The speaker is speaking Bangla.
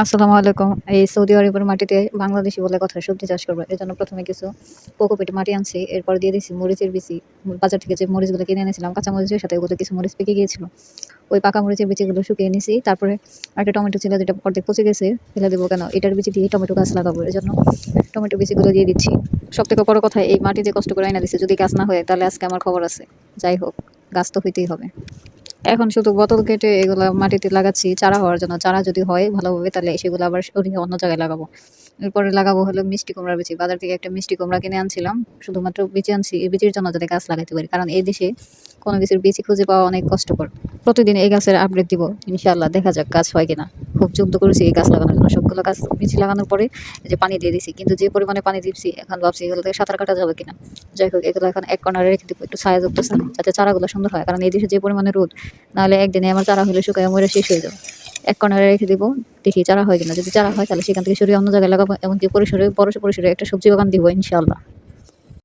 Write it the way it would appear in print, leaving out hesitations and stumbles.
আসসালামু আলাইকুম। এই সৌদি আরবের মাটিতে বাংলাদেশী বলে কথা সবজি চাষ করব। এজন্য ১ম এ কিছু কোকোপিট মাটি আনছি। এরপর দিয়ে দিচ্ছি মরিচের বিচি। বাজার থেকে যে মরিচগুলো কিনে এনেছিলাম কাঁচা মরিচের সাথে ওগুলো কিছু মরিচ পেকে গিয়েছিল। ওই পাকা মরিচের বিচিগুলো শুকিয়ে নিছি। তারপরে একটা টমেটো ছিল যেটা অর্ধেক পচে গেছে। ফেলে দেবো কেন? এটার বিচি দিয়ে টমেটো গাছ লাগাবো। এজন্য টমেটো বিচিগুলো দিয়ে দিচ্ছি। সবথেকে বড় কথা এই মাটি যে কষ্ট করে এনে দিছে যদি গাছ না হয় তাহলে আজকে আমার খবর আছে। যাই হোক, গাছ তো হইতেই হবে। এখন শুধু বোতল কেটে এগুলা মাটিতে লাগাচ্ছি চারা হওয়ার জন্য। চারা যদি হয় ভালোভাবে তাহলে সেগুলো আবার সরিয়ে অন্য জায়গায় লাগাবো। এরপরে লাগাবো হলো মিষ্টি কুমড়ার বিচি। বাজার থেকে একটা মিষ্টি কুমড়া কিনে আনছিলাম। শুধুমাত্র বিচি আনছি এই বিচির জন্য যাতে গাছ লাগাইতে পারি। কারণ এই দেশে কোনো কিছুর বিচি খুঁজে পাওয়া অনেক কষ্টকর। প্রতিদিন এই গাছের আপডেট দিব। ইনশাআল্লাহ দেখা যাক গাছ হয় কিনা। খুব যুদ্ধ করেছি এই গাছ লাগানোর জন্য। সবগুলো গাছ বিচি লাগানোর পরে এই যে পানি দিয়ে দিছি। কিন্তু যে পরিমাণে পানি দিচ্ছি এখন ভাবছি এগুলো থেকে সাঁতার কাটা যাবে কিনা। যাই হোক এগুলো এখন এক কর্নারে রেখে দিব একটু ছায়াযুক্ত স্থানে যাতে চারাগুলো সুন্দর হয়। কারণ এই দেশে যে পরিমাণে রোদ নাহলে একদিনে আমার চারা হলে শুকায় মরে শেষ হয়ে যাবে। এক কর্নারে রেখে দিব দেখি চারা হয় কিনা। যদি চারা হয় তাহলে সেখান থেকে সরিয়ে অন্য জায়গায় লাগাবো। এমনকি বড় পরিসরে একটা সবজি বাগান দিব ইনশাআল্লাহ।